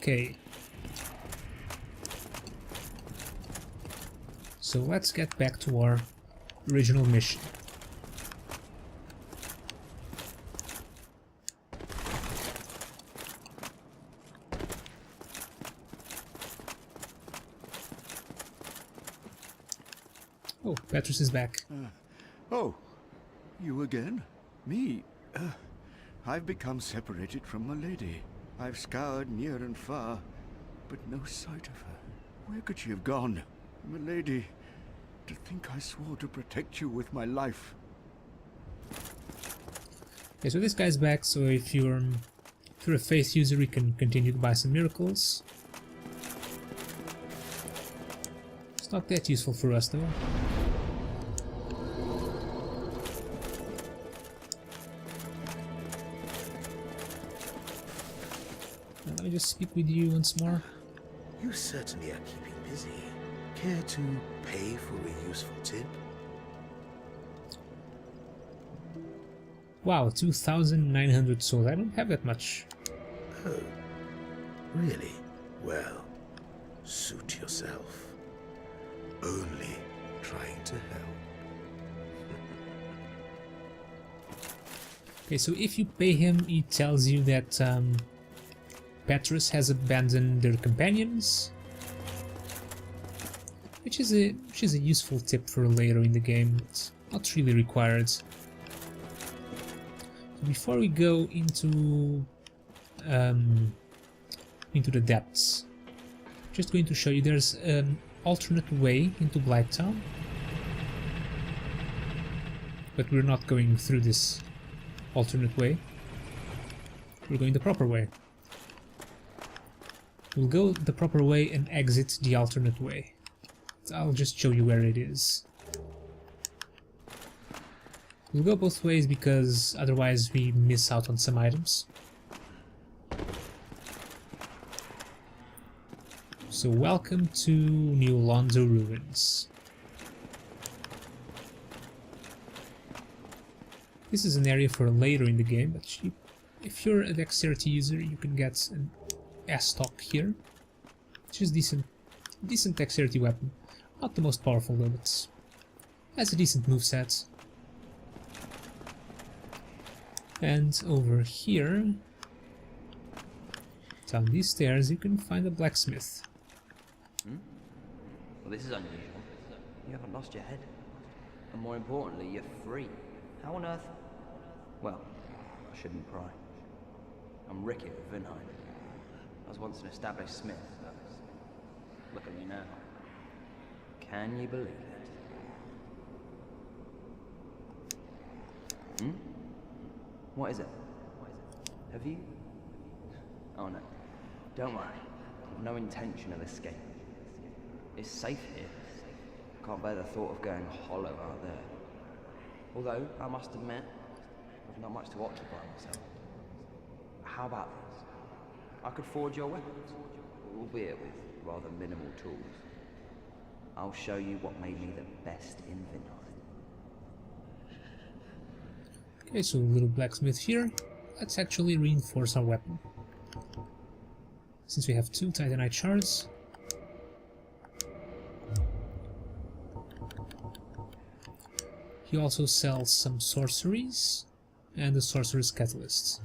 Okay. So let's get back to our original mission. Oh, Petrus is back. Oh, you again? Me? I've become separated from my lady. I've scoured near and far, but no sight of her. Where could she have gone? My lady, to think I swore to protect you with my life. Okay, so this guy's back, so if you're a faith user, you can continue to buy some miracles. It's not that useful for us though. Let me just speak with you once more. You certainly are keeping busy. Care to pay for a useful tip? Wow, 2,900 souls. I don't have that much. Oh, really? Well, suit yourself. Only trying to help. Okay, so if you pay him, he tells you that Petrus has abandoned their companions, which is a useful tip for later in the game. It's not really required. So before we go into the depths, just going to show you there's an alternate way into Blighttown, but we're not going through this alternate way. We're going the proper way. We'll go the proper way and exit the alternate way. I'll just show you where it is. We'll go both ways because otherwise we miss out on some items. So welcome to New Londo Ruins. This is an area for later in the game, but if you're a dexterity user, you can get an S-Stock here, which is decent dexterity weapon. Not the most powerful though, but has a decent moveset. And over here, down these stairs, you can find a blacksmith. Well, this is unusual. You haven't lost your head. And more importantly, you're free. How on earth? Well, I shouldn't pry. I'm Ricky of Vinheim. I was once an established smith. Look at me now. Can you believe it? What is it? Have you? Oh no. Don't worry. I've no intention of escape. It's safe here. Can't bear the thought of going hollow out there. Although, I must admit, I've not much to occupy myself. How about this? I could forge your weapons, albeit with rather minimal tools. I'll show you what made me the best in Vinheim. Okay, so a little blacksmith here. Let's actually reinforce our weapon. Since we have 2 Titanite shards. He also sells some sorceries and the sorcerer's catalyst.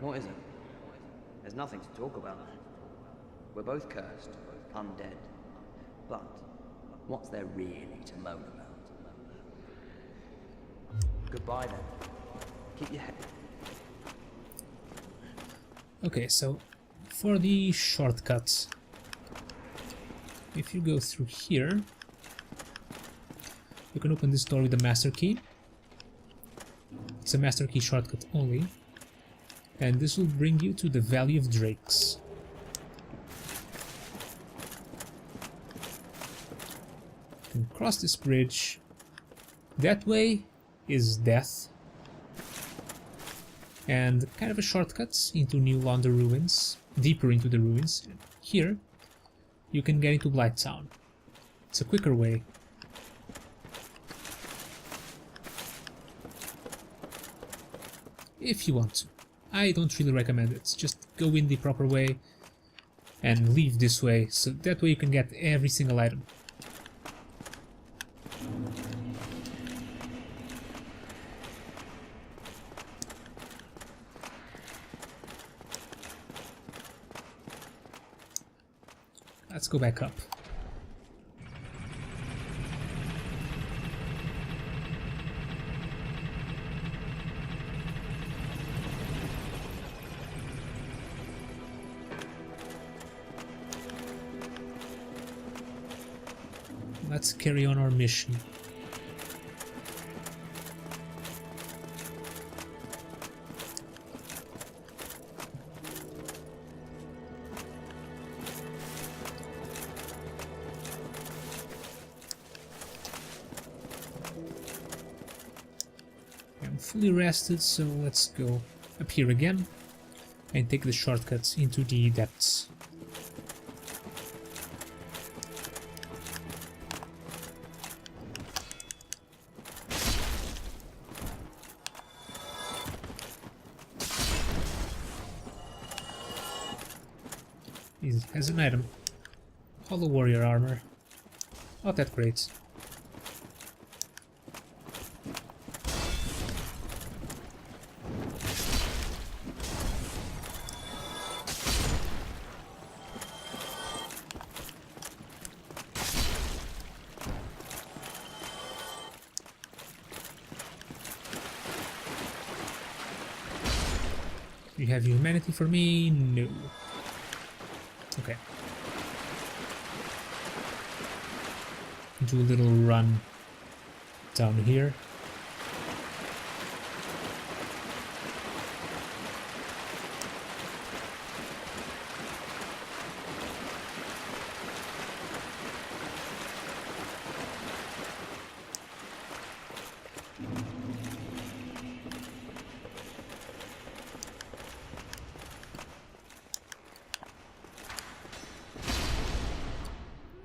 What is it? There's nothing to talk about. We're both cursed, undead. But what's there really to moan about? Goodbye then. Keep your head. Okay, so for the shortcut, if you go through here, you can open this door with the master key. It's a master key shortcut only, and this will bring you to the Valley of Drakes. You can cross this bridge. That way is death, and kind of a shortcut into New Londo Ruins, deeper into the ruins. Here you can get into Blighttown. It's a quicker way. If you want to. I don't really recommend it. Just go in the proper way and leave this way, so that way you can get every single item. Let's go back up. Let's carry on our mission. I'm fully rested, so let's go up here again and take the shortcut into the depths. It has an item. Hollow warrior armor. Not that great. You have humanity for me? No. Okay. Do a little run down here.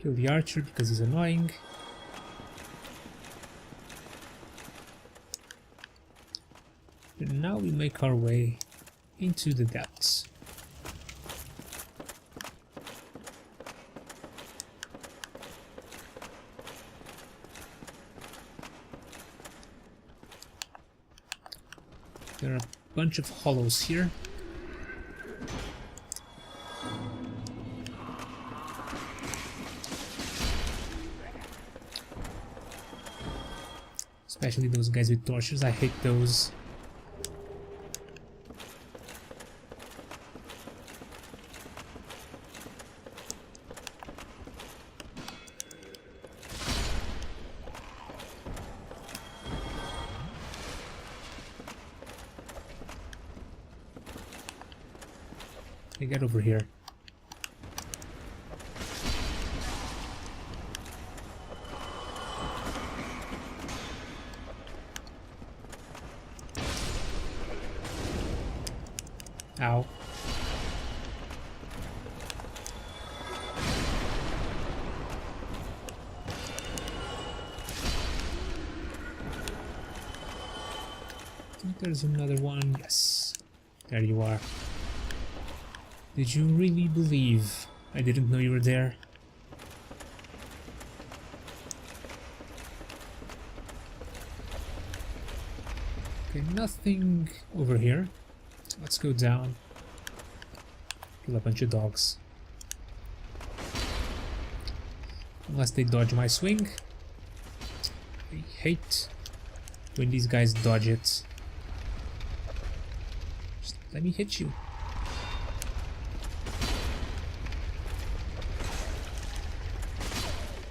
Kill the archer because he's annoying. And now we make our way into the depths. There are a bunch of hollows here. Especially those guys with torches, I hate those. Okay, get over here. Ow. I think there's another one. Yes. There you are. Did you really believe I didn't know you were there? Okay, nothing over here. Let's go down. Kill a bunch of dogs. Unless they dodge my swing. I hate when these guys dodge it. Just let me hit you.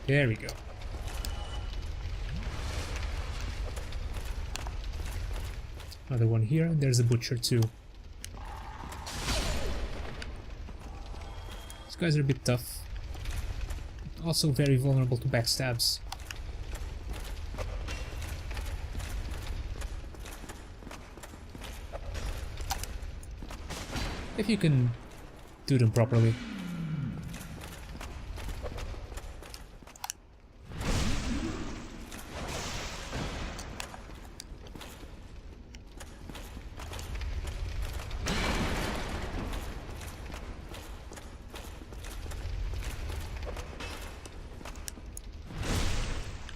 There we go. Another one here, and there's a butcher too. These guys are a bit tough. Also very vulnerable to backstabs. If you can do them properly.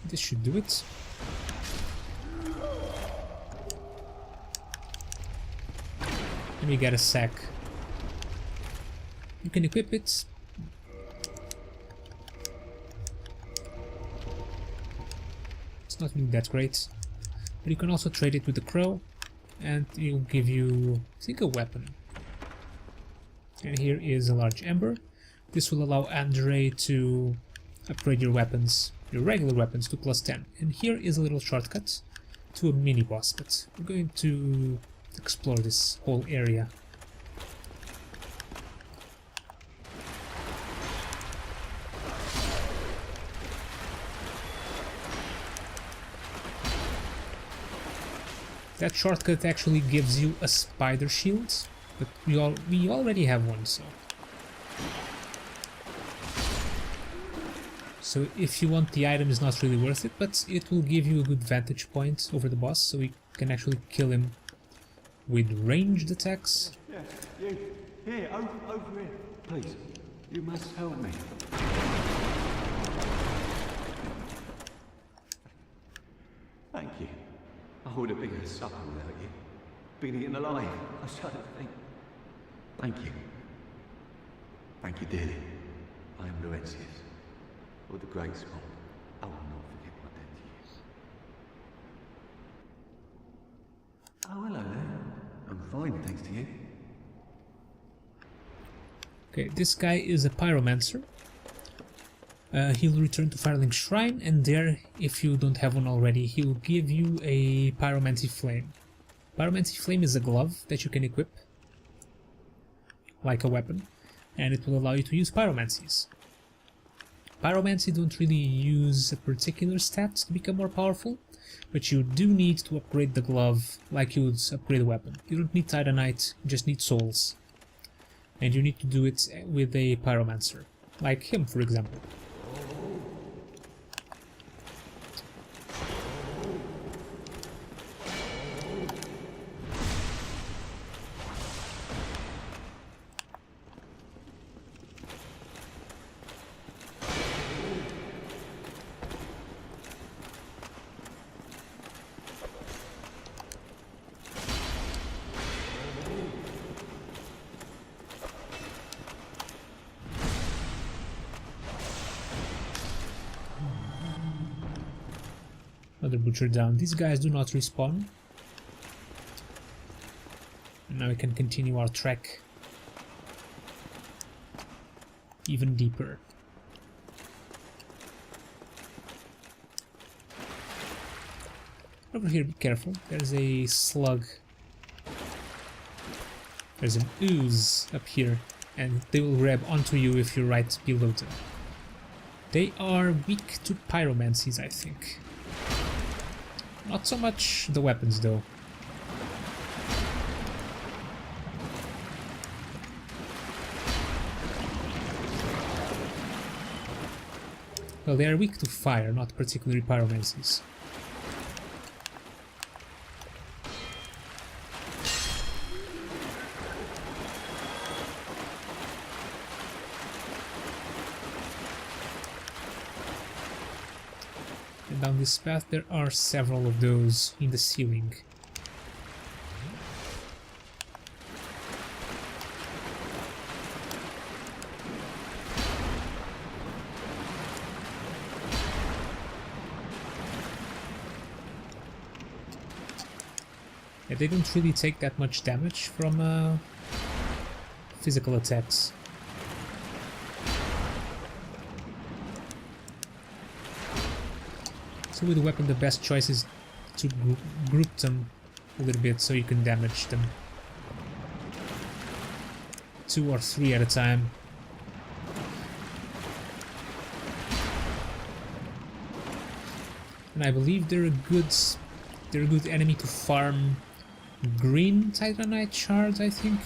This should do it. And we get a sack. You can equip it. It's not really that great. But you can also trade it with the crow, and it will give you, I think, a weapon. And here is a large ember. This will allow Andre to upgrade your weapons, your regular weapons, to +10. And here is a little shortcut to a mini boss, but we're going to explore this whole area. That shortcut actually gives you a spider shield, but we already have one, so if you want, the item is not really worth it, but it will give you a good vantage point over the boss, so we can actually kill him with ranged attacks. Yes, you. Here, over here. Please, you must help me. Thank you. I would have been a supper without you. Been eaten alive. I shudder to think. Thank you. Thank you dearly. I am Laurentius, of the Great Swamp. I will not forget my debt to you. Oh, hello there. I'm fine, thanks to you. Okay, this guy is a pyromancer. He'll return to Firelink Shrine, and there, if you don't have one already, he'll give you a Pyromancy Flame. Pyromancy Flame is a glove that you can equip, like a weapon, and it will allow you to use pyromancies. Pyromancy don't really use a particular stat to become more powerful, but you do need to upgrade the glove like you would upgrade a weapon. You don't need Titanite, you just need souls. And you need to do it with a pyromancer, like him, for example. Another butcher down. These guys do not respawn. And now we can continue our trek even deeper. Over here, be careful. There's a slug. There's an ooze up here, and they will grab onto you if you're right below them. They are weak to pyromancies, I think. Not so much the weapons, though. Well, they are weak to fire, not particularly pyromancies. And down this path there are several of those in the ceiling. Yeah, they don't really take that much damage from physical attacks. So with the weapon, the best choice is to group them a little bit so you can damage them 2 or 3 at a time. And I believe they're a good enemy to farm green Titanite shards, I think.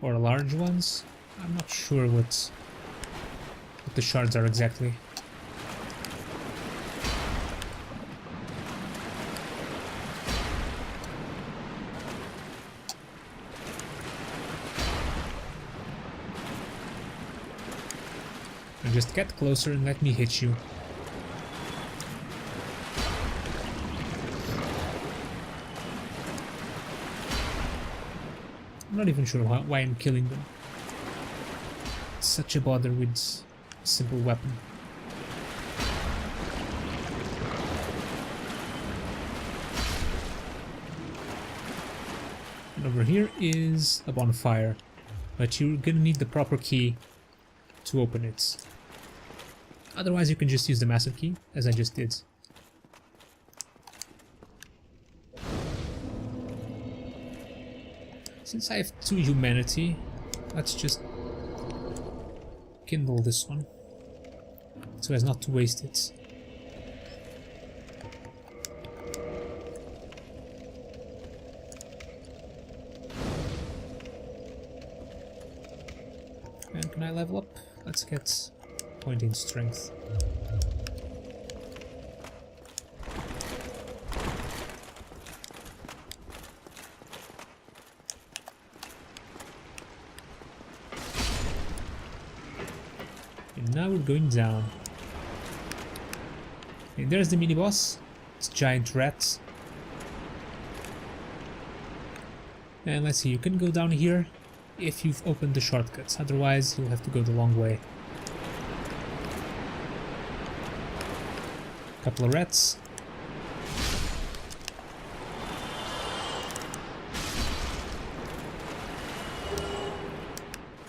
Or large ones. I'm not sure what the shards are exactly. just get closer and let me hit you. I'm not even sure why I'm killing them. It's such a bother with a simple weapon. And over here is a bonfire, but you're gonna need the proper key to open it. Otherwise you can just use the massive key, as I just did. Since I have 2 humanity, let's just kindle this one, so as not to waste it. And can I level up? Let's get point in strength. And now we're going down. And there's the mini boss. It's giant rat. And let's see, you can go down here if you've opened the shortcuts, otherwise you'll have to go the long way. Couple of rats.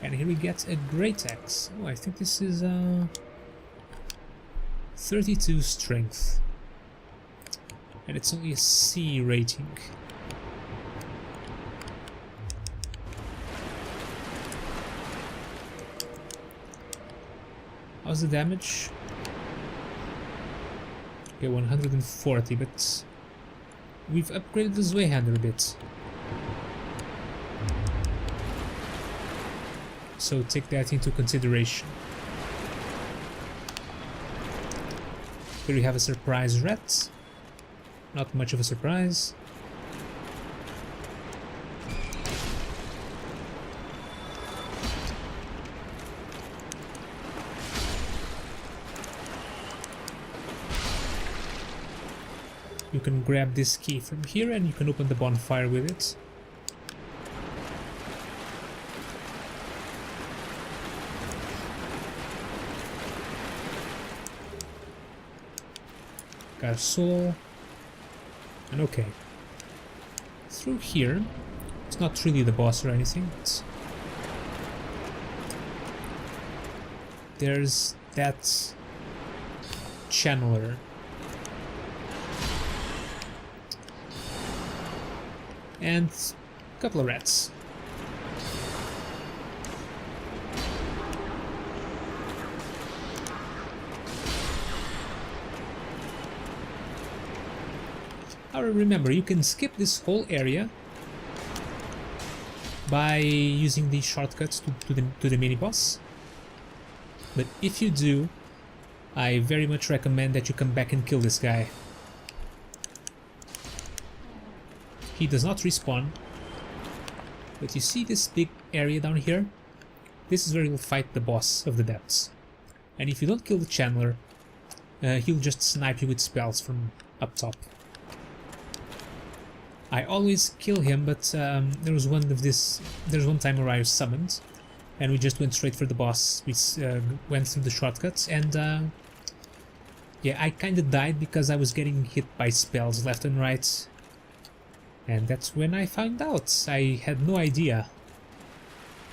And here we get a great axe. Oh, I think this is 32 strength. And it's only a C rating. How's the damage? Okay, 140, but we've upgraded the Zweihander a bit. So take that into consideration. Here we have a surprise rat. Not much of a surprise. You can grab this key from here and you can open the bonfire with it. Got a soul. And okay. Through here, it's not really the boss or anything, but there's that channeler. And a couple of rats. However, remember, you can skip this whole area by using these shortcuts to the mini-boss. But if you do, I very much recommend that you come back and kill this guy. He does not respawn, but you see this big area down here? This is where you'll fight the boss of the depths. And if you don't kill the channeler, he'll just snipe you with spells from up top. I always kill him, but there's one time where I was summoned, and we just went straight for the boss. We went through the shortcuts, and yeah, I kinda died because I was getting hit by spells left and right. And that's when I found out. I had no idea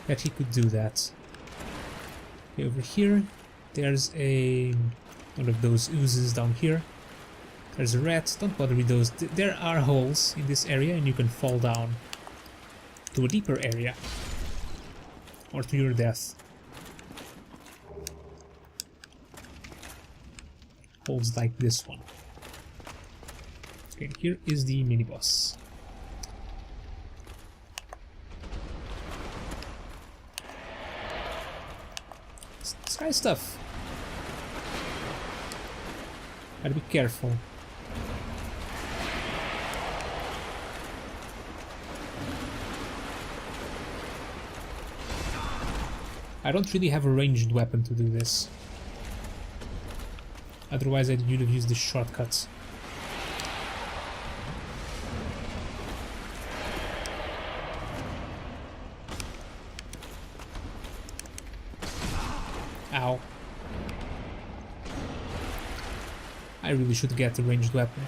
that he could do that. Okay, over here, there's one of those oozes down here. There's a rat. Don't bother with those. There are holes in this area, and you can fall down to a deeper area, or to your death. Holes like this one. Okay, here is the mini boss. Sky stuff. Gotta be careful. I don't really have a ranged weapon to do this. Otherwise, you'd have used the shortcuts. Ow. I really should get a ranged weapon.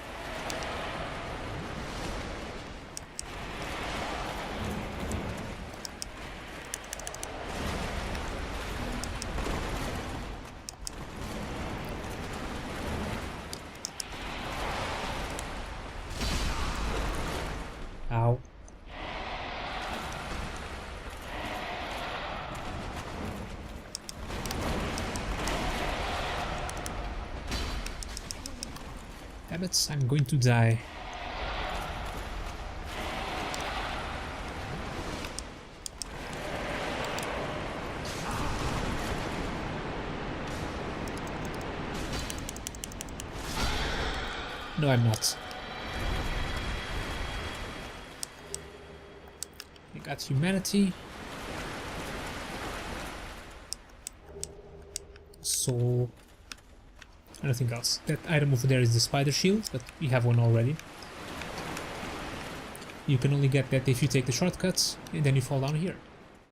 Ow. Damn it, I'm going to die. No, I'm not. I got humanity. Soul. Nothing else. That item over there is the spider shield, but we have one already. You can only get that if you take the shortcuts, and then you fall down here.